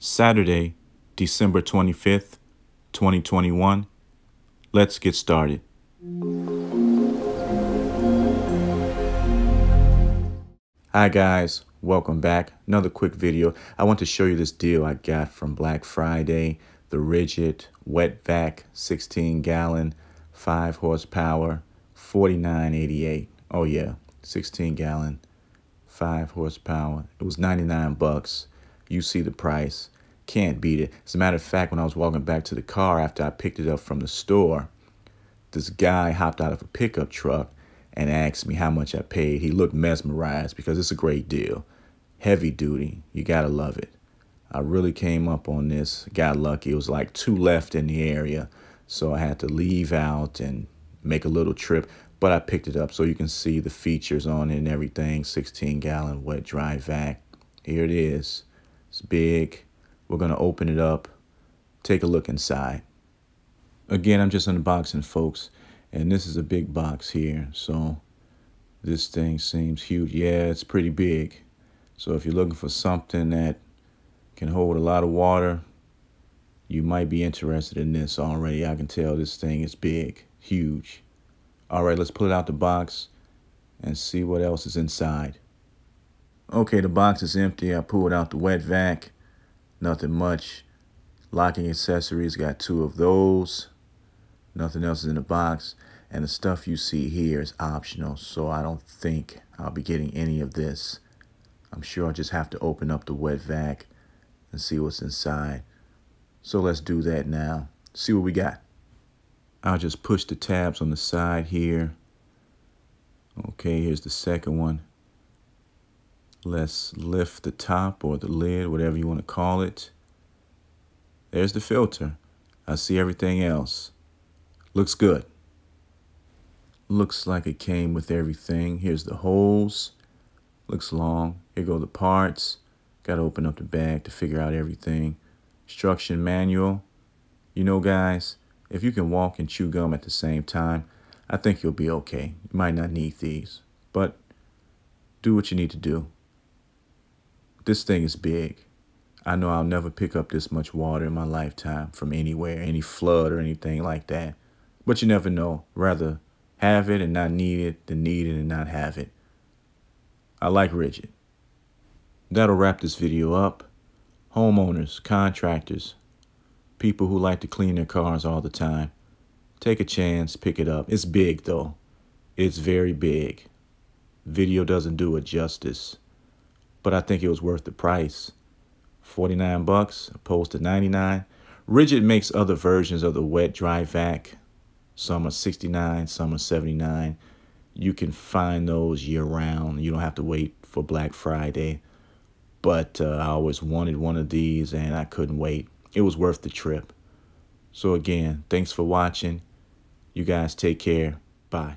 Saturday, December 25th, 2021. Let's get started. Hi guys, welcome back. Another quick video. I want to show you this deal I got from Black Friday. The Ridgid Wet Vac 16-gallon, 5 horsepower, $49.88. Oh yeah, 16-gallon, 5 horsepower. It was 99 bucks. You see the price. Can't beat it. As a matter of fact, when I was walking back to the car after I picked it up from the store, this guy hopped out of a pickup truck and asked me how much I paid. He looked mesmerized because it's a great deal. Heavy duty. You gotta love it. I really came up on this. Got lucky. It was like 2 left in the area, so I had to leave out and make a little trip. But I picked it up so you can see the features on it and everything. 16-gallon wet dry vac. Here it is. It's big. We're going to open it up, take a look inside. Again, I'm just unboxing, folks, and this is a big box here. So this thing seems huge. Yeah, it's pretty big. So if you're looking for something that can hold a lot of water, you might be interested in this already. I can tell this thing is big, huge. All right, let's pull it out the box and see what else is inside. Okay, the box is empty. I pulled out the wet vac. Nothing much. Locking accessories, got 2 of those. Nothing else is in the box. And the stuff you see here is optional, so I don't think I'll be getting any of this. I'm sure I'll just have to open up the wet vac and see what's inside. So let's do that now. See what we got. I'll just push the tabs on the side here. Okay, here's the second one. Let's lift the top or the lid, whatever you want to call it. There's the filter. I see everything else. Looks good. Looks like it came with everything. Here's the hose. Looks long. Here go the parts. Got to open up the bag to figure out everything. Instruction manual. You know, guys, if you can walk and chew gum at the same time, I think you'll be okay. You might not need these, but do what you need to do. This thing is big. I know I'll never pick up this much water in my lifetime from anywhere, any flood or anything like that. But you never know. Rather have it and not need it than need it and not have it. I like Ridgid. That'll wrap this video up. Homeowners, contractors, people who like to clean their cars all the time, take a chance, pick it up. It's big though. It's very big. Video doesn't do it justice. But I think it was worth the price. 49 bucks opposed to 99. Ridgid makes other versions of the wet dry vac. Some are 69, some are 79. You can find those year round. You don't have to wait for Black Friday. But I always wanted one of these and I couldn't wait. It was worth the trip. So again, thanks for watching. You guys take care. Bye.